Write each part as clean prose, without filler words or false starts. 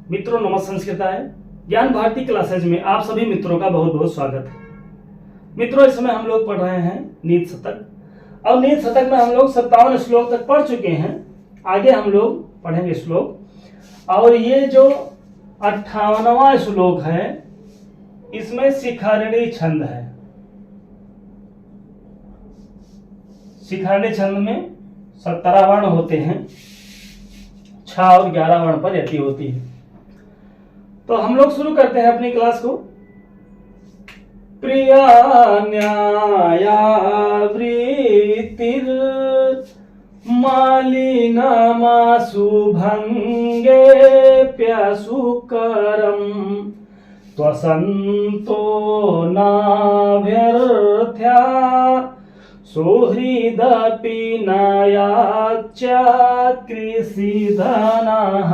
मित्रों नमस्कार। ज्ञान भारती क्लासेज में आप सभी मित्रों का बहुत बहुत स्वागत है। मित्रों इस समय हम लोग पढ़ रहे हैं नीति शतक और नीति शतक में हम लोग 57 श्लोक तक पढ़ चुके हैं। आगे हम लोग पढ़ेंगे श्लोक और ये जो 58वां श्लोक है इसमें शिखरणी छंद है। शिखरणी छंद में 17 वर्ण होते हैं, 6 और 11 वर्ण पर यति होती है। तो हम लोग शुरू करते हैं अपनी क्लास को। प्रिया न्याया वृत्तिर मालिनमासु भंगे प्यसुकरम त्वसंतो नाभ्यर्थ्या सुहृदपि नयाच्च कृषिधनः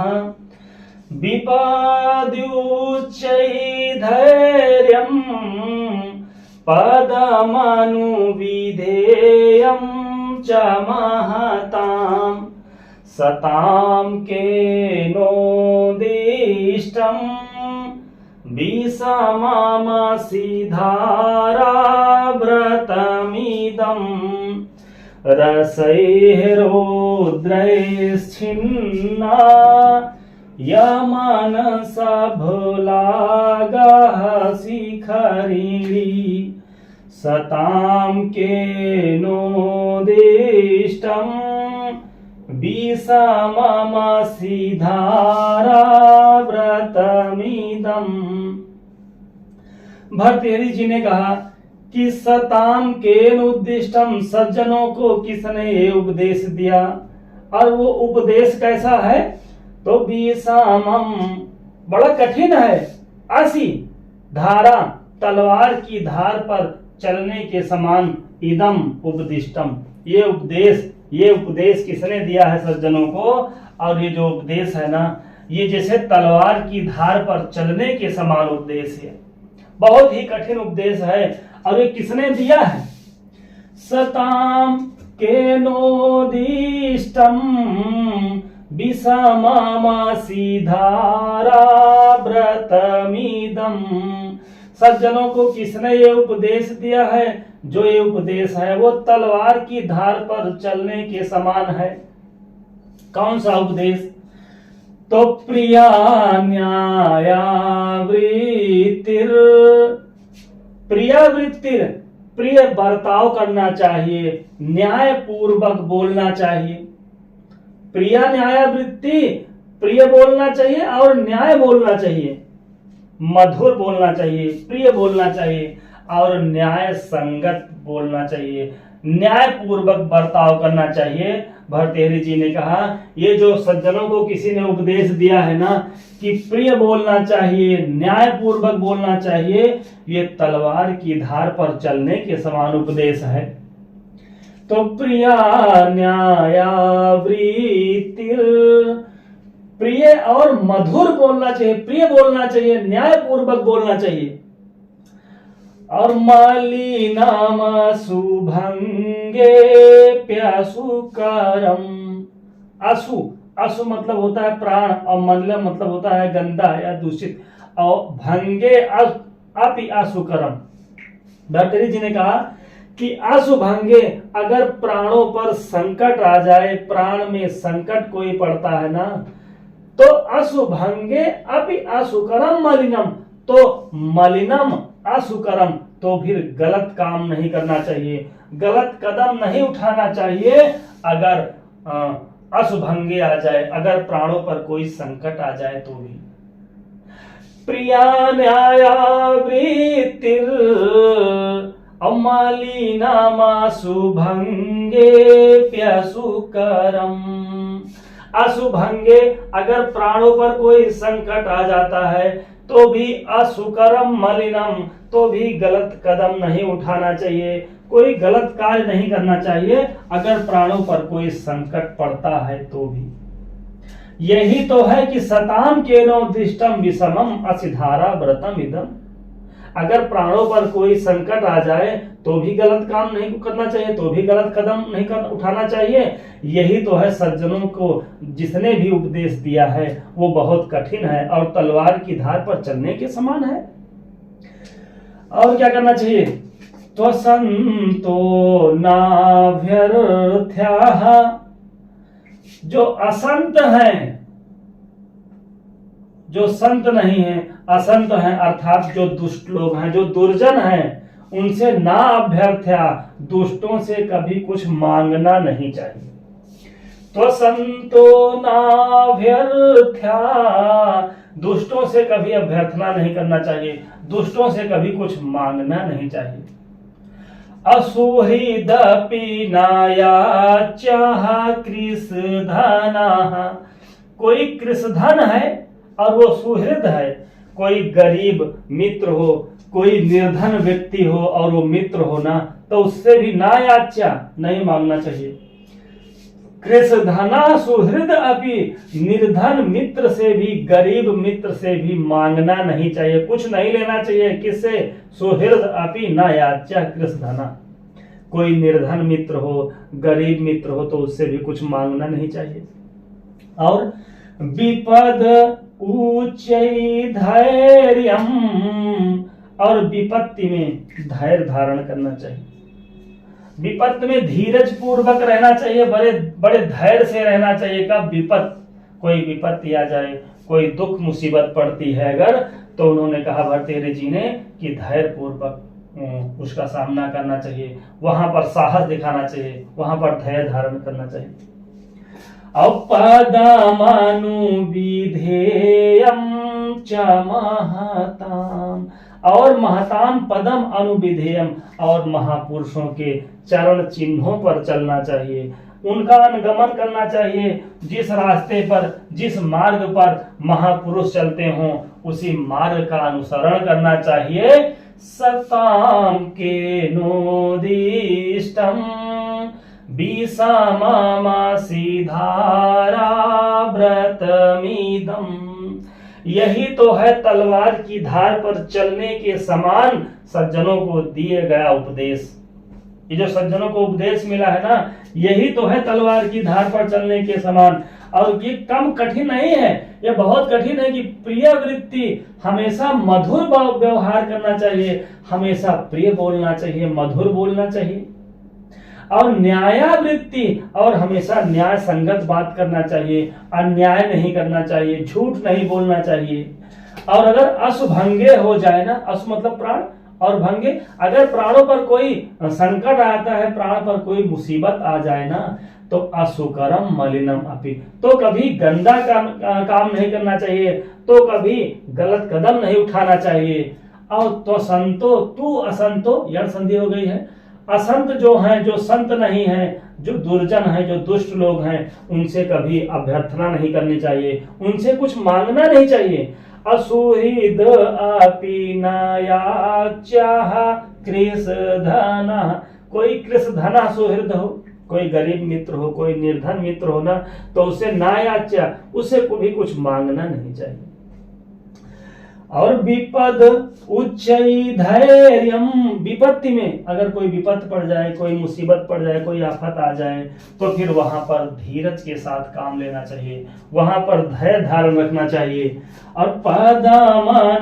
विपाद्युच्चैर्धैर्यं पदमनुविधेयं च महतां सतां केनोदिष्टं विषममसिधाराव्रतमिदं रसैर्रौद्रैश्छिन्ना यमनसभुलागः शिखरिणी सतां केनोदिष्टं विषममसिधाराव्रतमिदं। भर्तृहरि जी ने कहा कि सताम केनोदिष्टम, सज्जनों को किसने ये उपदेश दिया और वो उपदेश कैसा है? तो विषमम बड़ा कठिन है, आसी धारा तलवार की धार पर चलने के समान, इदम उपदिष्टम ये उपदेश किसने दिया है सज्जनों को? और ये जो उपदेश है ना ये जैसे तलवार की धार पर चलने के समान उपदेश है, बहुत ही कठिन उपदेश है। और ये किसने दिया है? सताम केनोदिष्टम विषममसिधाराव्रतमिदं। सज्जनों को किसने ये उपदेश दिया है? जो ये उपदेश है वो तलवार की धार पर चलने के समान है। कौन सा उपदेश? तो प्रिया न्याया वृत्तिर, प्रिय बर्ताव करना चाहिए, न्याय पूर्वक बोलना चाहिए। प्रिया न्यायवृत्ति, प्रिय बोलना चाहिए और न्याय बोलना चाहिए, मधुर बोलना चाहिए, प्रिय बोलना चाहिए और न्याय संगत बोलना चाहिए, न्याय पूर्वक बर्ताव करना चाहिए। भर्तृहरि जी ने कहा ये जो सज्जनों को किसी ने उपदेश दिया है ना कि प्रिय बोलना चाहिए, न्याय पूर्वक बोलना चाहिए, ये तलवार की धार पर चलने के समान उपदेश है। तो प्रिया न्याया वृत्तिर, प्रिय और मधुर बोलना चाहिए, प्रिय बोलना चाहिए, न्याय पूर्वक बोलना चाहिए। और मलिनमासु भंगे प्यसुकरम, आसु मतलब होता है प्राण और मलिनम मतलब होता है गंदा या दूषित, और भंगे अपि आसुकरम। भर्तृहरि जी ने कहा कि आशुभंगे, अगर प्राणों पर संकट आ जाए, प्राण में संकट कोई पड़ता है ना, तो अशुभंगे अपि आशुकरम मलिनम, तो मलिनम आशुकरम, तो फिर गलत काम नहीं करना चाहिए, गलत कदम नहीं उठाना चाहिए। अगर अशुभंगे आ जाए, अगर प्राणों पर कोई संकट आ जाए तो भी। प्रिया न्याया वृत्तिर अमलिनमासु भंगे प्यसुकरम, अशुभंगे अगर प्राणों पर कोई संकट आ जाता है तो भी असुकरम मलिनम, तो भी गलत कदम नहीं उठाना चाहिए, कोई गलत कार्य नहीं करना चाहिए अगर प्राणों पर कोई संकट पड़ता है तो भी। यही तो है कि सताम केनोदिष्टम विषमम असिधारा व्रतम इदम। अगर प्राणों पर कोई संकट आ जाए तो भी गलत काम नहीं करना चाहिए, तो भी गलत कदम नहीं उठाना चाहिए। यही तो है सज्जनों को जिसने भी उपदेश दिया है वो बहुत कठिन है और तलवार की धार पर चलने के समान है। और क्या करना चाहिए? त्वसंतो नाभ्यर्थ्याः, जो असंत हैं, जो संत नहीं है, असंत हैं, अर्थात जो दुष्ट लोग हैं, जो दुर्जन हैं, उनसे ना अभ्यर्थ्या, दुष्टों से कभी कुछ मांगना नहीं चाहिए। तो संतो नाभ्यर्थ्या, दुष्टों से कभी अभ्यर्थना नहीं करना चाहिए, दुष्टों से कभी कुछ मांगना नहीं चाहिए। असुहृदपि नायाच्याः कृषधनाः, कोई कृषधन है और वो सुहृद है, कोई गरीब मित्र हो, कोई निर्धन व्यक्ति हो और वो मित्र हो ना, तो उससे भी ना याच्या, नहीं मांगना चाहिए। कृषधना सुहृद अपि, निर्धन मित्र से भी, गरीब मित्र से भी मांगना नहीं चाहिए, कुछ नहीं लेना चाहिए। किससे? सुहृद अपि ना याच्या कृषधना, कोई निर्धन मित्र हो, गरीब मित्र हो तो उससे भी कुछ मांगना नहीं चाहिए। और विपद उच्चै धैर्यम, और विपत्ति में धैर्य धारण करना चाहिए, विपत्ति में धीरज पूर्वक रहना चाहिए, बड़े बड़े धैर्य से रहना चाहिए। कब? कोई विपत्ति आ जाए, कोई दुख मुसीबत पड़ती है अगर, तो उन्होंने कहा भर्तृहरि जी ने कि धैर्य पूर्वक उसका सामना करना चाहिए, वहां पर साहस दिखाना चाहिए, वहां पर धैर्य धारण करना चाहिए। पदमानुविधेयं च महताम, और महताम पदम अनुविधेयम, और महापुरुषों के चरण चिन्हों पर चलना चाहिए, उनका अनुगमन करना चाहिए। जिस रास्ते पर, जिस मार्ग पर महापुरुष चलते हों उसी मार्ग का अनुसरण करना चाहिए। सताम के नोदिष्टम विषममासी धारा व्रतमिदं, यही तो है तलवार की धार पर चलने के समान सज्जनों को दिए गया उपदेश। ये जो सज्जनों को उपदेश मिला है ना, यही तो है तलवार की धार पर चलने के समान। और ये कम कठिन नहीं है, ये बहुत कठिन है कि प्रिय वृत्ति, हमेशा मधुर व्यवहार करना चाहिए, हमेशा प्रिय बोलना चाहिए, मधुर बोलना चाहिए। और न्यायावृत्ति, और हमेशा न्याय संगत बात करना चाहिए, अन्याय नहीं करना चाहिए, झूठ नहीं बोलना चाहिए। और अगर अशुभंगे हो जाए ना, अशु मतलब प्राण, और भंगे, अगर प्राणों पर कोई संकट आता है, प्राण पर कोई मुसीबत आ जाए ना, तो असुकरम मलिनम अपि, तो कभी गंदा काम नहीं करना चाहिए, तो कभी गलत कदम नहीं उठाना चाहिए। और तो संतो, तू असंतो, यह संधि हो गई है। असंत जो हैं, जो संत नहीं हैं, जो दुर्जन हैं, जो दुष्ट लोग हैं, उनसे कभी अभ्यर्थना नहीं करनी चाहिए, उनसे कुछ मांगना नहीं चाहिए। असुहृद अपि नायाच्याः कृषधना, कोई कृषधना सुहृद हो, कोई गरीब मित्र हो, कोई निर्धन मित्र हो ना, तो उसे नायाच्या, उसे भी कुछ मांगना नहीं चाहिए। और विपद उच्चै धैर्यम, विपत्ति में अगर कोई विपत्ति पड़ जाए, कोई मुसीबत पड़ जाए, कोई आफत आ जाए, तो फिर वहां पर धीरज के साथ काम लेना चाहिए, वहां पर धैर्य धारण रखना चाहिए। और पदमानुविधेयं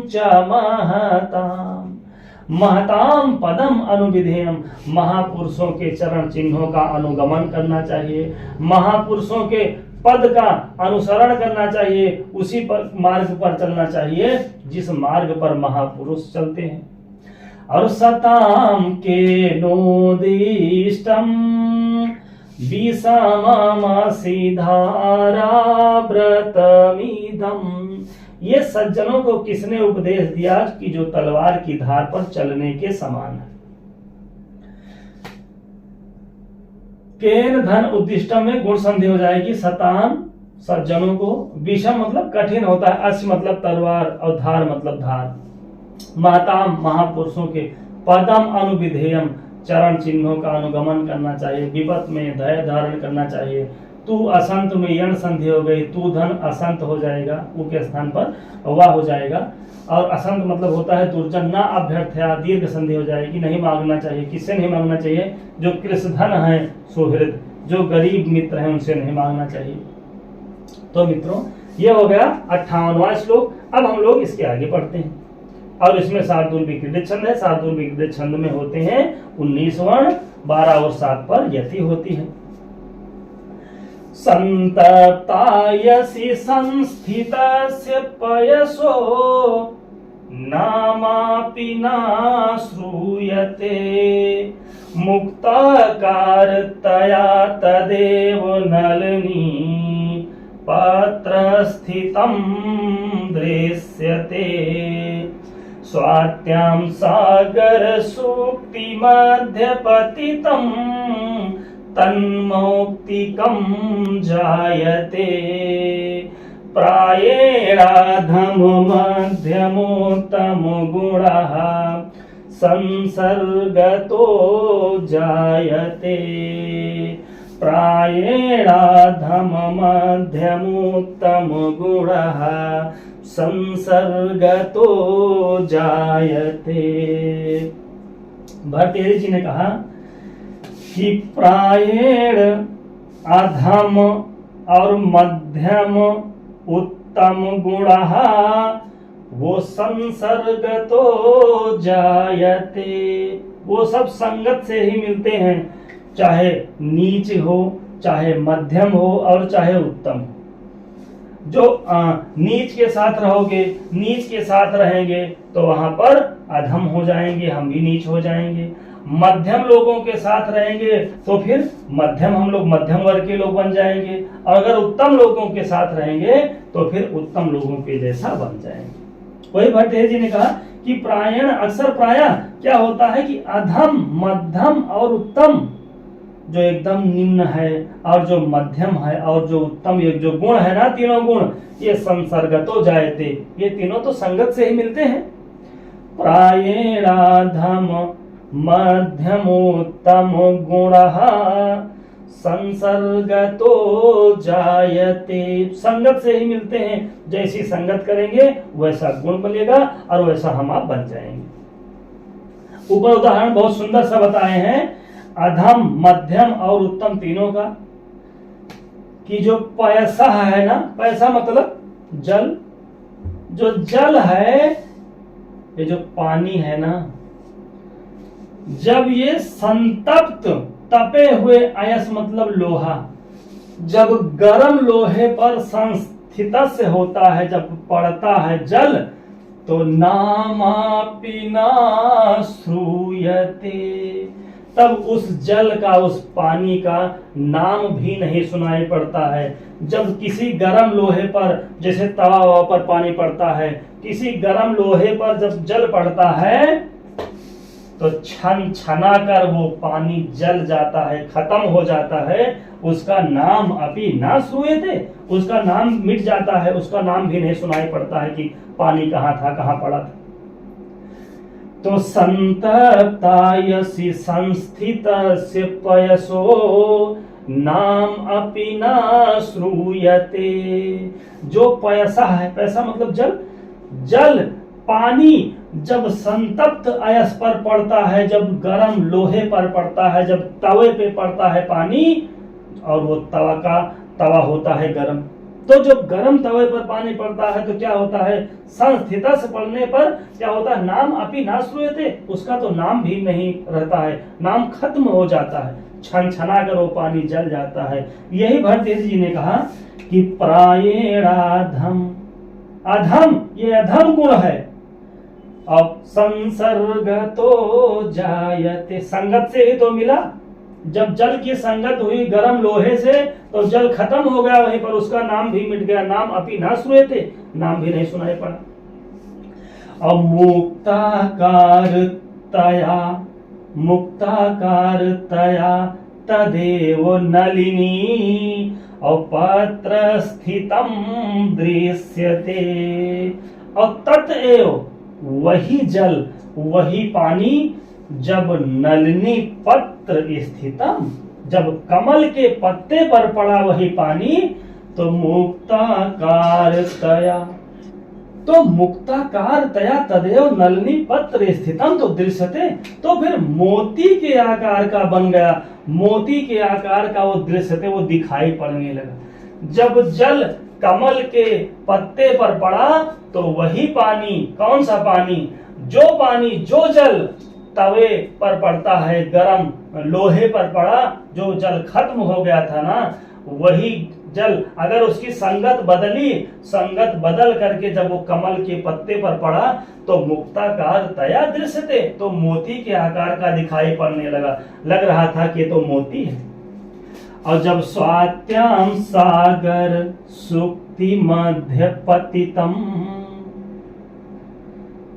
च महताम, महताम पदम अनुविधेयम, महापुरुषों के चरण चिन्हों का अनुगमन करना चाहिए, महापुरुषों के पद का अनुसरण करना चाहिए, उसी पर मार्ग पर चलना चाहिए जिस मार्ग पर महापुरुष चलते हैं। और सताम के नोदिष्टम विषममासी धारा व्रतमिदं, ये सज्जनों को किसने उपदेश दिया कि जो तलवार की धार पर चलने के समान है। केन धन उद्दिष्टम में गुण संधि हो जाएगी। सताम सज्जनों को, विषम मतलब कठिन होता है, अश्व मतलब तलवार, और धार मतलब धार। महताम महापुरुषों के, पदम अनुविधेयम चरण चिन्हों का अनुगमन करना चाहिए, विपत में धैर्य धारण करना चाहिए, तू असंत में यण संधि हो गई, तू धन असंत हो जाएगा, ऊ के स्थान पर वाह हो जाएगा। और असंत मतलब होता है दुर्जन, ना अभ्यर्थया दीर्घ संधि हो जाएगी, नहीं मांगना चाहिए। किससे नहीं मांगना चाहिए? जो कृष्णधन है सुहृद, जो गरीब मित्र हैं उनसे नहीं मांगना चाहिए। तो मित्रों ये हो गया 58वां श्लोक। अब हम लोग इसके आगे पढ़ते हैं और इसमें शार्दूल विक्रीडित छंद है। शार्दूल विक्रीडित छंद में होते हैं 19 वर्ण, 12 और 7 पर यति होती है। संतप्तायसि संस्थितस्य पयसो नामापि न श्रूयते मुक्ताकारतया तदेव नलिनी पत्रस्थितं दृश्यते स्वात्यां सागरसूक्तिमध्यपतितं तन्मौक्तिकं जायते प्रायेणाधममध्यमोत्तमगुणः संसर्गतो जायते प्रायेणाधममध्यमोत्तमगुणः संसर्गतो जायते। भट्टियारी जी ने कहा कि प्रायेण अधम और मध्यम उत्तम गुणः वो संसर्गतो जायते, वो सब संगत से ही मिलते हैं, चाहे नीच हो, चाहे मध्यम हो और चाहे उत्तम हो। जो नीच के साथ रहोगे, नीच के साथ रहेंगे तो वहां पर अधम हो जाएंगे, हम भी नीच हो जाएंगे। मध्यम लोगों के साथ रहेंगे तो फिर मध्यम, हम लोग मध्यम वर्ग के लोग बन जाएंगे, और अगर उत्तम लोगों के साथ रहेंगे तो फिर उत्तम लोगों के जैसा बन जाएंगे। वही भट्टियारी जी ने कहा कि प्रायण, अक्सर प्रायः क्या होता है कि अधम, मध्यम और उत्तम, जो एकदम निम्न है और जो मध्यम है और जो उत्तम, ये जो गुण है ना, तीनों गुण, ये संसर्गतो जायते, ये तीनों तो संगत से ही मिलते हैं। प्रायेणाधम मध्यमोत्तम गुणः संसर्गतो जायते, संगत से ही मिलते हैं। जैसी संगत करेंगे वैसा गुण बनेगा और वैसा हम आप बन जाएंगे। ऊपर उदाहरण बहुत सुंदर सा बताए हैं अधम, मध्यम और उत्तम तीनों का, कि जो पैसा है ना, पैसा मतलब जल, जो जल है, ये जो पानी है ना, जब ये संतप्त, तपे हुए, अयस मतलब लोहा, जब गर्म लोहे पर संस्थित से होता है, जब पड़ता है जल, तो नामापि न श्रूयते, तब उस जल का, उस पानी का नाम भी नहीं सुनाई पड़ता है। जब किसी गर्म लोहे पर, जैसे तवा पर पानी पड़ता है, किसी गर्म लोहे पर जब जल पड़ता है तो छन छना कर वो पानी जल जाता है, खत्म हो जाता है, उसका नाम अपि ना श्रूयते, उसका नाम मिट जाता है, उसका नाम भी नहीं सुनाई पड़ता है कि पानी कहाँ था, कहाँ पड़ा था। तो संतप्तायसि संस्थितस्य पयसो नाम अपि न श्रूयते, जो पैसा है, पैसा मतलब जल, जल पानी जब संतप्त अयस पर पड़ता है, जब गर्म लोहे पर पड़ता है, जब तवे पे पड़ता है पानी, और वो तवा होता है गर्म, तो जब गर्म तवे पर पानी पड़ता है तो क्या होता है, संस्थित से पड़ने पर क्या होता है, नाम अपि ना श्रूयते, उसका तो नाम भी नहीं रहता है, नाम खत्म हो जाता है, छन छना कर वो पानी जल जाता है। यही भट्टियारी जी ने कहा कि प्रायेणाधम, अधम, ये अधम गुण है, अब संसर्गतो जायते, संगत से ही तो मिला, जब जल की संगत हुई गर्म लोहे से तो जल खत्म हो गया, वहीं पर उसका नाम भी मिट गया, नाम अपि न श्रूयते, नाम भी नहीं सुनाई पड़ा। और मुक्ताकारतया तदेव नलिनी और पत्र स्थितम दृश्यते, और तत्एव, वही जल, वही पानी, जब नलिनी पत्र स्थितम, जब कमल के पत्ते पर पड़ा वही पानी तो मुक्ताकारतया, तो मुक्ताकारतया तदेव नलिनी पत्र स्थितम तो दृश्यते, तो फिर मोती के आकार का बन गया, मोती के आकार का वो दृश्यते, वो दिखाई पड़ने लगा। जब जल कमल के पत्ते पर पड़ा तो वही पानी, कौन सा पानी, जो पानी जो जल तवे पर पड़ता है, गरम लोहे पर पड़ा, जो जल खत्म हो गया था ना, वही जल अगर उसकी संगत बदली, संगत बदल करके जब वो कमल के पत्ते पर पड़ा तो मुक्ताकार तया दृश्यते, तो मोती के आकार का दिखाई पड़ने लगा, लग रहा था कि तो मोती है। और जब स्वात्याम सागर सुक्ति मध्य पतितम,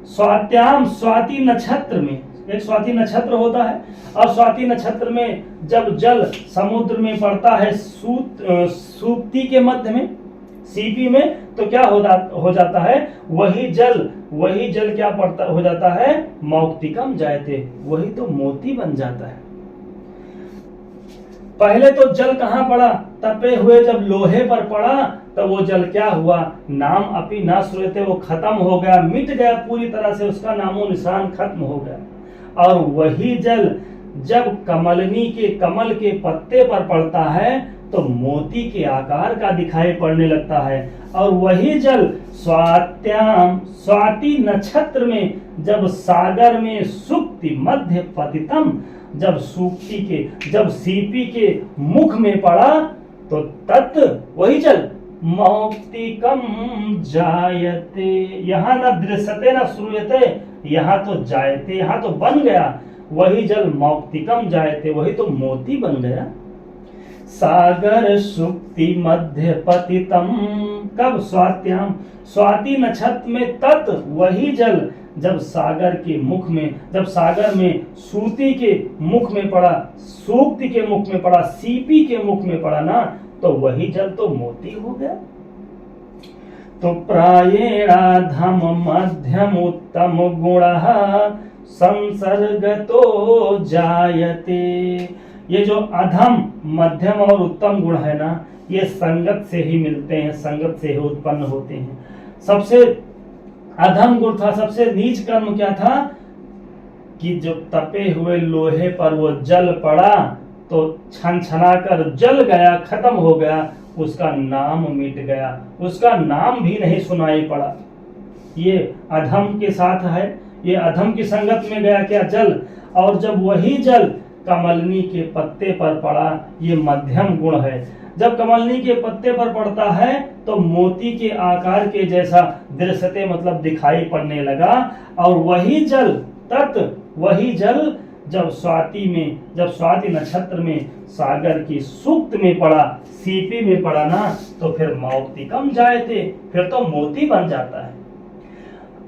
स्वात्याम स्वाति नक्षत्र में, एक स्वाति नक्षत्र होता है, और स्वाति नक्षत्र में जब जल समुद्र में पड़ता है सुक्ति के मध्य में, सीपी में, तो क्या हो जाता है, वही जल क्या पड़ता हो जाता है, मौक्तिकम जायते, वही तो मोती बन जाता है। पहले तो जल कहाँ पड़ा, तपे हुए जब लोहे पर पड़ा तो वो जल क्या हुआ, नाम अपि न श्रूयते, वो खत्म हो गया, मिट गया पूरी तरह से, उसका नामो निशान खत्म हो गया। और वही जल जब कमल के पत्ते पर पड़ता है तो मोती के आकार का दिखाई पड़ने लगता है। और वही जल स्वाति नक्षत्र में जब सागर में सुक्ति मध्य पतितम, जब सीपी के मुख में पड़ा तो तत् वही जल मौक्तिकम जायते, यहाँ न दृश्यते न श्रूयते, यहाँ तो जायते, यहाँ तो बन गया, वही जल मौक्तिकम जायते, वही तो मोती बन गया। सागर सुक्ति मध्य पतितम, कब, स्वात्याम स्वाति नक्षत्र में, तत् वही जल जब सागर के मुख में, जब सागर में सूती के मुख में पड़ा, सूक्ति के मुख में पड़ा, सीपी के मुख में पड़ा ना, तो वही जल तो मोती हो गया। तो प्रायेणाधम मध्यम उत्तम गुणः संसर्गतो जायते, ये जो अधम मध्यम और उत्तम गुण है ना, ये संगत से ही मिलते हैं, संगत से ही उत्पन्न होते हैं। सबसे अधम गुण था, सबसे नीच कर्म क्या था कि जब तपे हुए लोहे पर वो जल पड़ा तो छनछना कर जल गया, खत्म हो गया, उसका नाम मिट गया, उसका नाम भी नहीं सुनाई पड़ा। ये अधम के साथ है, ये अधम की संगत में गया क्या, जल। और जब वही जल कमलनी के पत्ते पर पड़ा, ये मध्यम गुण है। जब कमलनी के पत्ते पर पड़ता है तो मोती के आकार के जैसा दृश्यते, मतलब दिखाई पड़ने लगा। और वही जल वही जल जब स्वाति नक्षत्र में सागर की सुक्त में पड़ा, सीपी में पड़ा ना, तो फिर मौक्तिकम जायते, फिर तो मोती बन जाता है।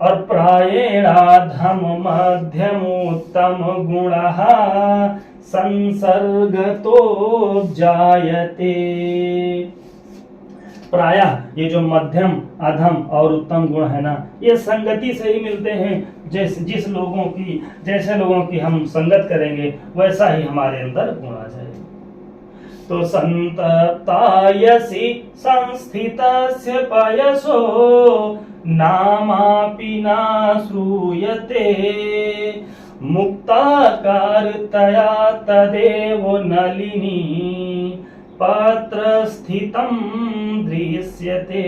और प्रायेणाधम मध्यम उत्तम गुणः संसर्गतो जायते, प्रायः ये जो मध्यम अधम और उत्तम गुण है ना, ये संगति से ही मिलते हैं। जैसे लोगों की हम संगत करेंगे वैसा ही हमारे अंदर गुण आ जाए। तो संतप्तायसि संस्थितस्य पयसो नामापि न श्रूयते, मुक्ताकारतया तदेव नलिनी पत्र स्थितं दृश्यते,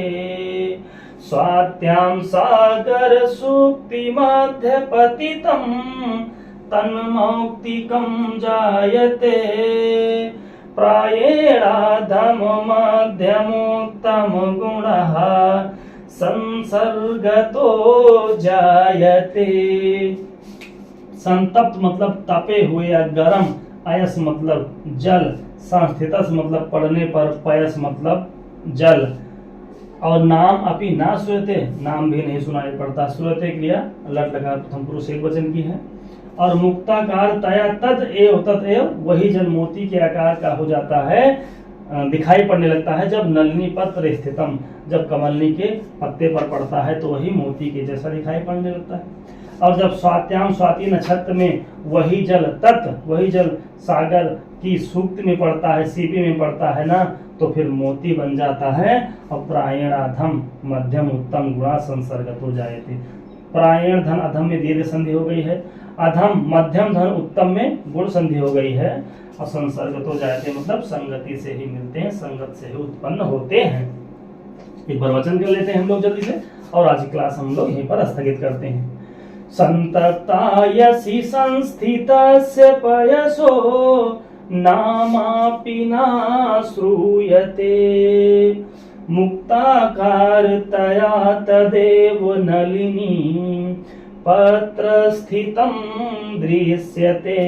स्वात्यां सागर सुक्ति मध्य पतितं तन्मौक्तिकं जायते, प्रायेणाधम मध्यमोत्तम गुणः संसर्गतो जायते। संतप्त मतलब तपे हुए या गरम, अयस मतलब जल, संस्थितस मतलब पड़ने पर, पयस मतलब जल। और नाम अपि ना श्रूयते, नाम भी नहीं सुनाई पड़ता। श्रूयते क्रिया लट लगा प्रथम पुरुष एक वचन की है। और मुक्ताकार तया तदेव वही जल मोती के आकार का हो जाता है, दिखाई पड़ने लगता है जब नलिनी पत्र स्थितम, जब कमलनी के पत्ते पर पड़ता है तो वही मोती के जैसा दिखाई पड़ने लगता है। और जब स्वात्याम स्वाति नक्षत्र में वही जल सागर की सूक्त में पड़ता है, सीपी में पड़ता है ना, तो फिर मोती बन जाता है। और प्रायणाधम मध्यम उत्तम गुणा संसर्गत हो जाएते। प्रायण धन अधम में दीर्घ संधि हो गई है, अधम मध्यम धन उत्तम में गुण संधि हो गई है, और संसर्गत हो जाते मतलब संगति से ही मिलते हैं, संगत से ही उत्पन्न होते हैं। एक बार वचन कर लेते हैं हम लोग जल्दी से, और आज की क्लास हम लोग यहीं पर स्थगित करते हैं। संततायसि संस्थितस्य पयसो नामापि न श्रूयते मुक्ताकारतया तदेव नलिनी पत्रस्थितं दृश्यते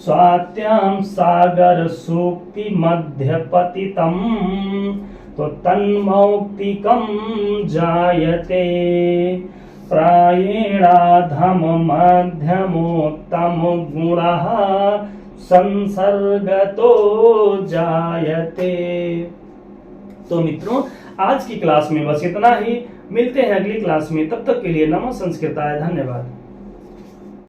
स्वात्यां सागर सूक्ति मध्यपतितं तो तन्मौक्तिकं जायते प्रायेणाधम मध्यमोत्तम गुणः संसर्गतो जायते। तो मित्रों, आज की क्लास में बस इतना ही। मिलते हैं अगली क्लास में, तब तक के लिए नमः संस्कृताय, धन्यवाद।